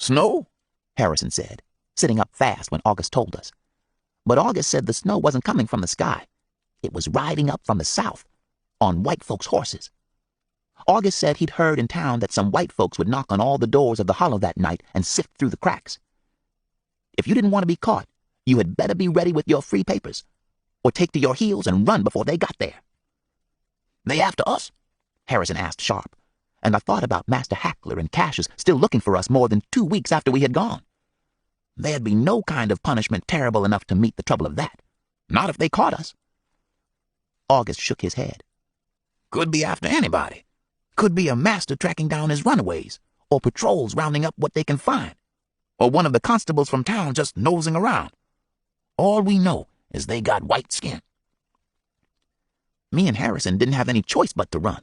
Snow? Harrison said, sitting up fast when August told us. But August said the snow wasn't coming from the sky. It was riding up from the south, on white folks' horses. August said he'd heard in town that some white folks would knock on all the doors of the hollow that night and sift through the cracks. If you didn't want to be caught, you had better be ready with your free papers, or take to your heels and run before they got there. They after us? Harrison asked sharp, and I thought about Master Hackler and Cassius still looking for us more than 2 weeks after we had gone. There'd be no kind of punishment terrible enough to meet the trouble of that. Not if they caught us. August shook his head. Could be after anybody. Could be a master tracking down his runaways, or patrols rounding up what they can find, or one of the constables from town just nosing around. All we know is they got white skin. Me and Harrison didn't have any choice but to run.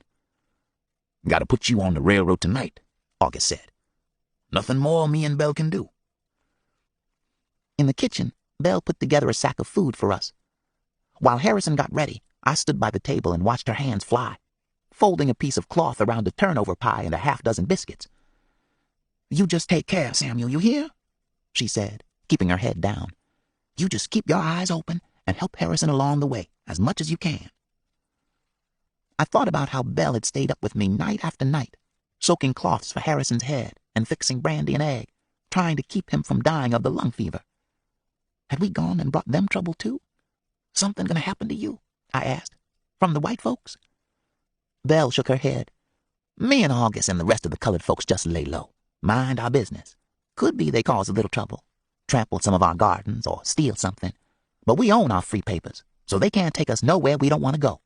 Gotta put you on the railroad tonight, August said. Nothing more me and Belle can do. In the kitchen, Belle put together a sack of food for us. While Harrison got ready, I stood by the table and watched her hands fly, folding a piece of cloth around a turnover pie and a half-dozen biscuits. You just take care, Samuel, you hear? She said, keeping her head down. You just keep your eyes open and help Harrison along the way as much as you can. I thought about how Belle had stayed up with me night after night, soaking cloths for Harrison's head and fixing brandy and egg, trying to keep him from dying of the lung fever. Had we gone and brought them trouble too? Something gonna happen to you? I asked. From the white folks? Belle shook her head. Me and August and the rest of the colored folks just lay low. Mind our business. Could be they cause a little trouble. Trample some of our gardens or steal something. But we own our free papers, so they can't take us nowhere we don't want to go.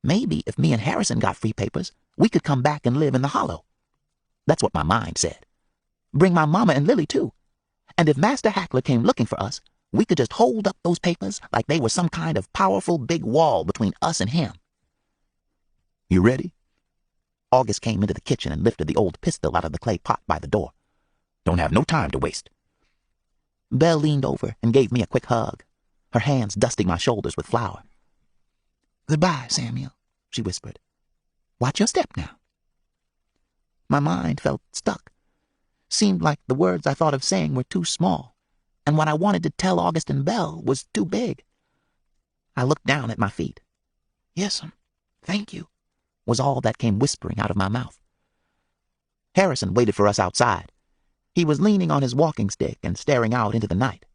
Maybe if me and Harrison got free papers, we could come back and live in the hollow. That's what my mind said. Bring my mama and Lily too. And if Master Hackler came looking for us, we could just hold up those papers like they were some kind of powerful big wall between us and him. You ready? August came into the kitchen and lifted the old pistol out of the clay pot by the door. Don't have no time to waste. Belle leaned over and gave me a quick hug, her hands dusting my shoulders with flour. Goodbye, Samuel, she whispered. Watch your step now. My mind felt stuck. Seemed like the words I thought of saying were too small, and what I wanted to tell August and Belle was too big. I looked down at my feet. Yes'm, thank you, was all that came whispering out of my mouth. Harrison waited for us outside. He was leaning on his walking stick and staring out into the night.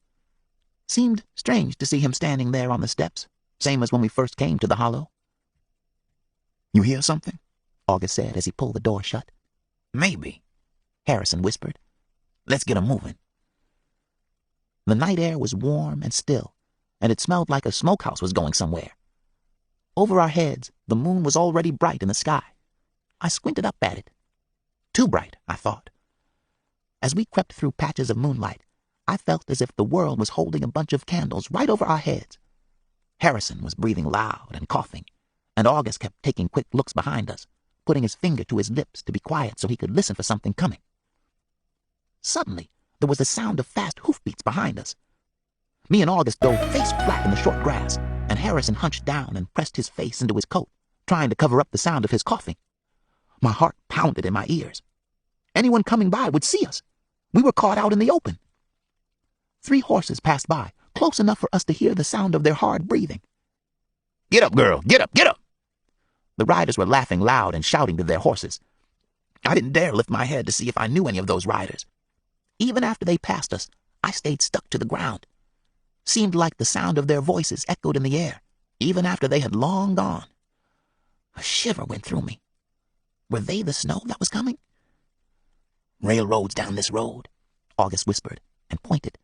Seemed strange to see him standing there on the steps, same as when we first came to the hollow. You hear something? August said as he pulled the door shut. Maybe, Harrison whispered. Let's get 'em moving. The night air was warm and still, and it smelled like a smokehouse was going somewhere. Over our heads, the moon was already bright in the sky. I squinted up at it. Too bright, I thought. As we crept through patches of moonlight, I felt as if the world was holding a bunch of candles right over our heads. Harrison was breathing loud and coughing, and August kept taking quick looks behind us, putting his finger to his lips to be quiet so he could listen for something coming. Suddenly, there was the sound of fast hoofbeats behind us. Me and August dove face flat in the short grass, and Harrison hunched down and pressed his face into his coat, trying to cover up the sound of his coughing. My heart pounded in my ears. Anyone coming by would see us. We were caught out in the open. 3 horses passed by, close enough for us to hear the sound of their hard breathing. Get up, girl! Get up! Get up! The riders were laughing loud and shouting to their horses. I didn't dare lift my head to see if I knew any of those riders. Even after they passed us, I stayed stuck to the ground. Seemed like the sound of their voices echoed in the air, even after they had long gone. A shiver went through me. Were they the snow that was coming? Railroad's down this road, August whispered and pointed.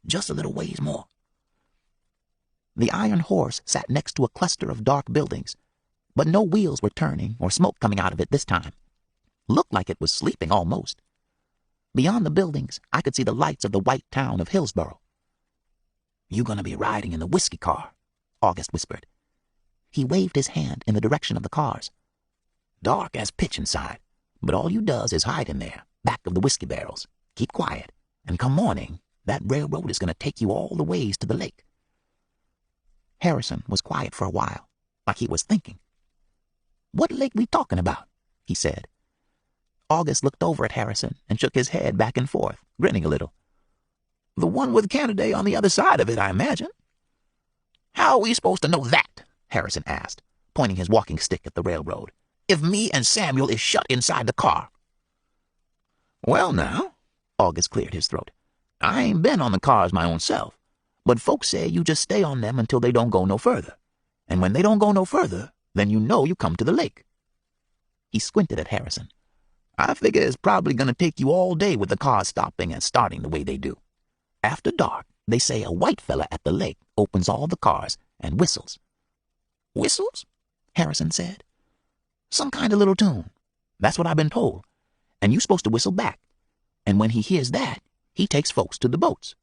Just a little ways more. The iron horse sat next to a cluster of dark buildings, but no wheels were turning or smoke coming out of it this time. Looked like it was sleeping almost. Beyond the buildings, I could see the lights of the white town of Hillsboro. You gonna be riding in the whiskey car, August whispered. He waved his hand in the direction of the cars. Dark as pitch inside, but all you does is hide in there, back of the whiskey barrels. Keep quiet, and come morning, that railroad is gonna take you all the ways to the lake. Harrison was quiet for a while, like he was thinking. What lake we talking about? He said. August looked over at Harrison and shook his head back and forth, grinning a little. "The one with Canada on the other side of it, I imagine." "How are we supposed to know that?" Harrison asked, pointing his walking stick at the railroad, "if me and Samuel is shut inside the car?" "Well, now," August cleared his throat, "I ain't been on the cars my own self, but folks say you just stay on them until they don't go no further. And when they don't go no further, then you know you come to the lake." He squinted at Harrison. "I figure it's probably going to take you all day with the cars stopping and starting the way they do. After dark, they say a white fella at the lake opens all the cars and whistles." "Whistles?" Harrison said. "Some kind of little tune. That's what I've been told. And you're supposed to whistle back. And when he hears that, he takes folks to the boats."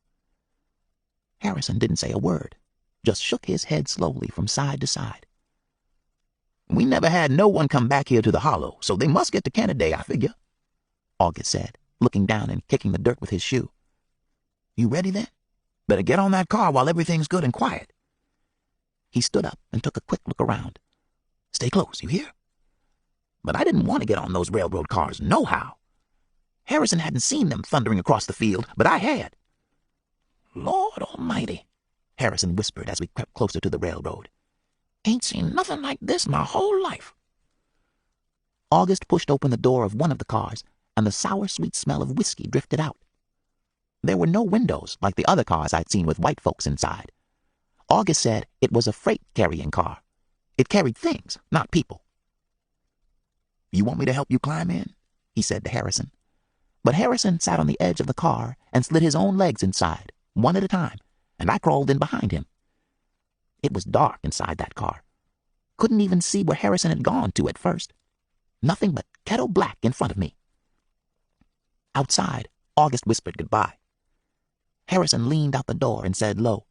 Harrison didn't say a word, just shook his head slowly from side to side. "We never had no one come back here to the hollow, so they must get to Canada, I figure," August said, looking down and kicking the dirt with his shoe. "You ready then? Better get on that car while everything's good and quiet." He stood up and took a quick look around. "Stay close, you hear?" But I didn't want to get on those railroad cars nohow. Harrison hadn't seen them thundering across the field, but I had. "Lord Almighty," Harrison whispered as we crept closer to the railroad. "Ain't seen nothing like this my whole life." August pushed open the door of one of the cars, and the sour, sweet smell of whiskey drifted out. There were no windows like the other cars I'd seen with white folks inside. August said it was a freight-carrying car. It carried things, not people. "You want me to help you climb in?" he said to Harrison. But Harrison sat on the edge of the car and slid his own legs inside, one at a time, and I crawled in behind him. It was dark inside that car. Couldn't even see where Harrison had gone to at first. Nothing but kettle black in front of me. Outside, August whispered goodbye. Harrison leaned out the door and said low,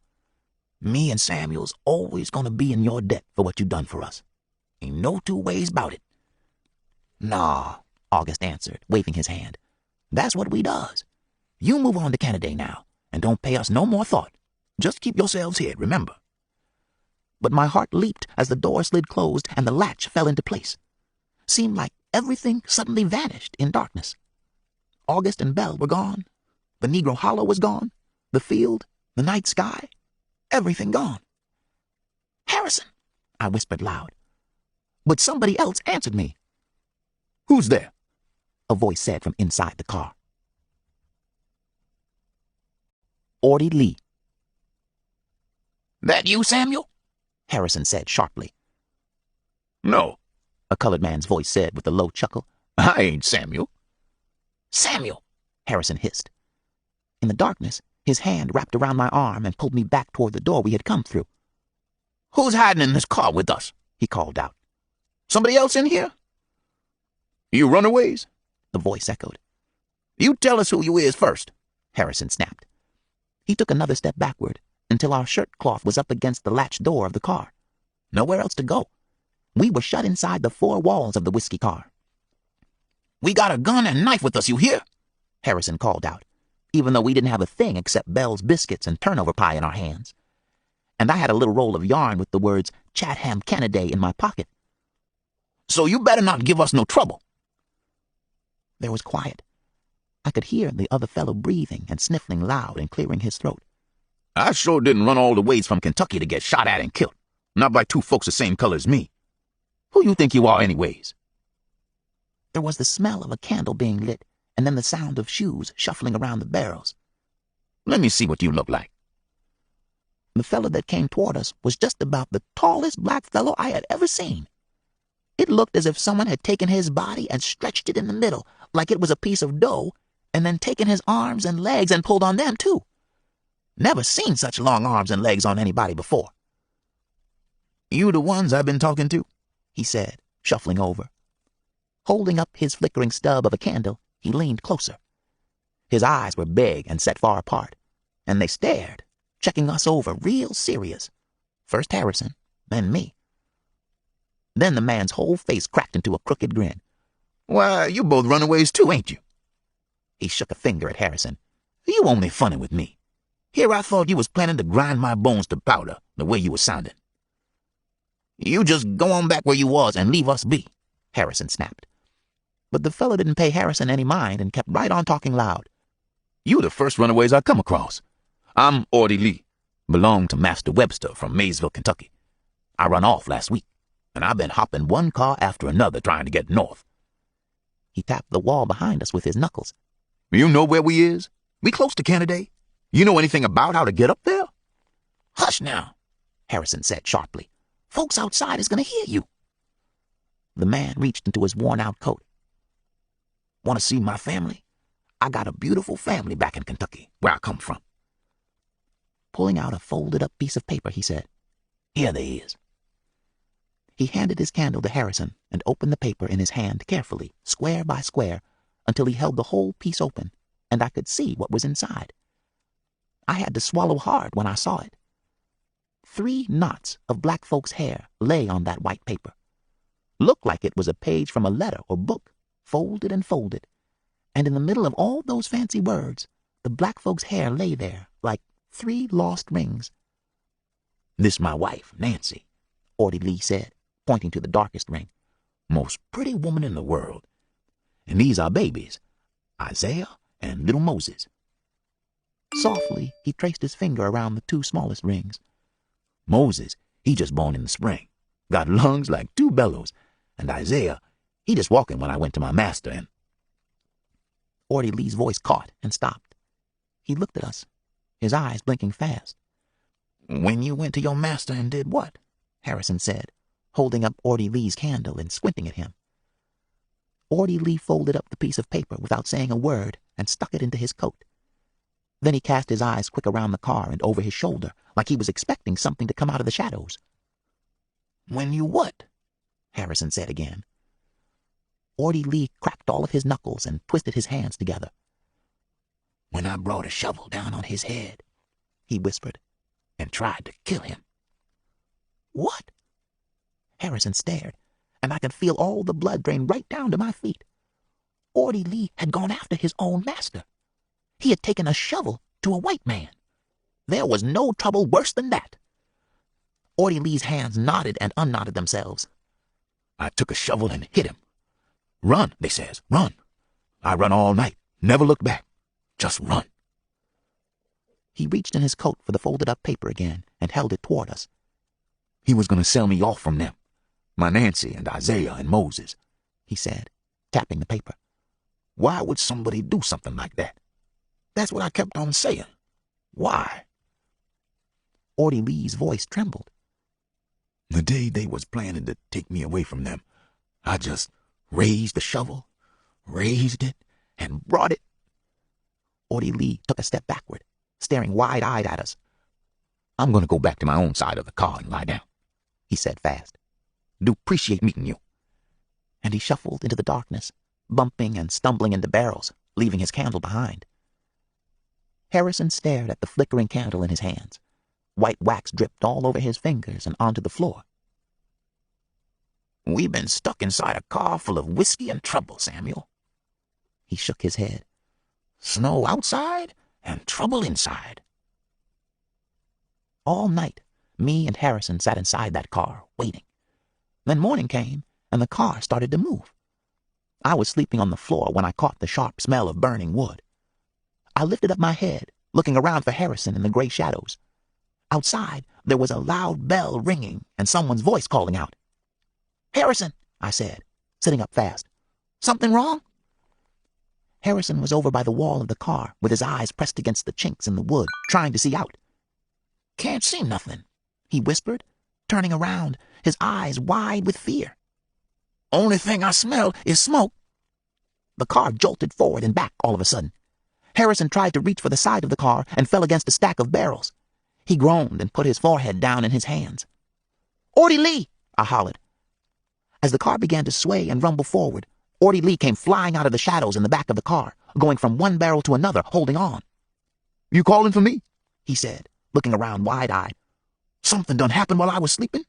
"Me and Samuel's always gonna be in your debt for what you done for us. Ain't no two ways about it." "Naw," August answered, waving his hand. "That's what we does. You move on to Canada now, and don't pay us no more thought. Just keep yourselves here, remember." But my heart leaped as the door slid closed and the latch fell into place. Seemed like everything suddenly vanished in darkness. August and Belle were gone. The Negro Hollow was gone. The field, the night sky, everything gone. "Harrison," I whispered loud. But somebody else answered me. "Who's there?" a voice said from inside the car. Ordie Lee. "That you, Samuel?" Harrison said sharply. "No," a colored man's voice said with a low chuckle. "I ain't Samuel." "Samuel," Harrison hissed. In the darkness, his hand wrapped around my arm and pulled me back toward the door we had come through. "Who's hiding in this car with us?" he called out. "Somebody else in here?" "You runaways?" the voice echoed. "You tell us who you is first," Harrison snapped. He took another step backward until our shirt cloth was up against the latch door of the car. Nowhere else to go. We were shut inside the four walls of the whiskey car. "We got a gun and knife with us, you hear?" Harrison called out, even though we didn't have a thing except Bell's biscuits and turnover pie in our hands. And I had a little roll of yarn with the words Chatham Canada in my pocket. "So you better not give us no trouble." There was quiet. I could hear the other fellow breathing and sniffling loud and clearing his throat. "I sure didn't run all the ways from Kentucky to get shot at and killed. Not by two folks the same color as me. Who you think you are anyways?" There was the smell of a candle being lit, and then the sound of shoes shuffling around the barrels. "Let me see what you look like." The fellow that came toward us was just about the tallest black fellow I had ever seen. It looked as if someone had taken his body and stretched it in the middle, like it was a piece of dough, and then taken his arms and legs and pulled on them, too. Never seen such long arms and legs on anybody before. "You the ones I've been talking to?" he said, shuffling over. Holding up his flickering stub of a candle, he leaned closer. His eyes were big and set far apart, and they stared, checking us over real serious. First Harrison, then me. Then the man's whole face cracked into a crooked grin. "Why, you both runaways too, ain't you?" He shook a finger at Harrison. "You only funning with me. Here I thought you was planning to grind my bones to powder, the way you was sounding." "You just go on back where you was and leave us be," Harrison snapped. But the fella didn't pay Harrison any mind and kept right on talking loud. "You the first runaways I come across. I'm Ordie Lee, belong to Master Webster from Maysville, Kentucky. I run off last week, and I've been hopping one car after another trying to get north." He tapped the wall behind us with his knuckles. "You know where we is? We close to Canada. You know anything about how to get up there?" "Hush now," Harrison said sharply. "Folks outside is going to hear you." The man reached into his worn-out coat. "Want to see my family? I got a beautiful family back in Kentucky, where I come from." Pulling out a folded-up piece of paper, he said, "Here they is." He handed his candle to Harrison and opened the paper in his hand carefully, square by square, until he held the whole piece open, and I could see what was inside. I had to swallow hard when I saw it. 3 knots of black folks' hair lay on that white paper. Looked like it was a page from a letter or book, folded and folded, and in the middle of all those fancy words, the black folks' hair lay there like 3 lost rings. "This my wife, Nancy," Ordie Lee said, pointing to the darkest ring. "Most pretty woman in the world. And these are babies, Isaiah and little Moses." Softly, he traced his finger around the 2 smallest rings. "Moses, he just born in the spring. Got lungs like 2 bellows. And Isaiah, he just walking when I went to my master and—" Ordie Lee's voice caught and stopped. He looked at us, his eyes blinking fast. "When you went to your master and did what?" Harrison said, holding up Ordie Lee's candle and squinting at him. Ordie Lee folded up the piece of paper without saying a word and stuck it into his coat. Then he cast his eyes quick around the car and over his shoulder, like he was expecting something to come out of the shadows. "When you what?" Harrison said again. Ordie Lee cracked all of his knuckles and twisted his hands together. "When I brought a shovel down on his head," he whispered, "and tried to kill him." "What?" Harrison stared, and I could feel all the blood drain right down to my feet. Ordie Lee had gone after his own master. He had taken a shovel to a white man. There was no trouble worse than that. Ordie Lee's hands knotted and unknotted themselves. "I took a shovel and hit him. 'Run,' they says, 'run.' I run all night, never looked back. Just run." He reached in his coat for the folded-up paper again and held it toward us. "He was going to sell me off from them, my Nancy and Isaiah and Moses," he said, tapping the paper. "Why would somebody do something like that? That's what I kept on saying. Why?" Ordie Lee's voice trembled. "The day they was planning to take me away from them, I just raised the shovel, raised it, and brought it." Ordie Lee took a step backward, staring wide-eyed at us. "I'm going to go back to my own side of the car and lie down," he said fast. "Do appreciate meeting you." And he shuffled into the darkness, bumping and stumbling into barrels, leaving his candle behind. Harrison stared at the flickering candle in his hands. White wax dripped all over his fingers and onto the floor. "We've been stuck inside a car full of whiskey and trouble, Samuel." He shook his head. "Snow outside and trouble inside." All night, me and Harrison sat inside that car, waiting. Then morning came, and the car started to move. I was sleeping on the floor when I caught the sharp smell of burning wood. I lifted up my head, looking around for Harrison in the gray shadows. Outside, there was a loud bell ringing and someone's voice calling out. "Harrison," I said, sitting up fast. "Something wrong?" Harrison was over by the wall of the car, with his eyes pressed against the chinks in the wood, trying to see out. "Can't see nothing," he whispered, turning around, his eyes wide with fear. "Only thing I smell is smoke." The car jolted forward and back all of a sudden. Harrison tried to reach for the side of the car and fell against a stack of barrels. He groaned and put his forehead down in his hands. "Ordie Lee!" I hollered. As the car began to sway and rumble forward, Ordie Lee came flying out of the shadows in the back of the car, going from one barrel to another, holding on. "You calling for me?" he said, looking around wide-eyed. "Something done happened while I was sleeping?"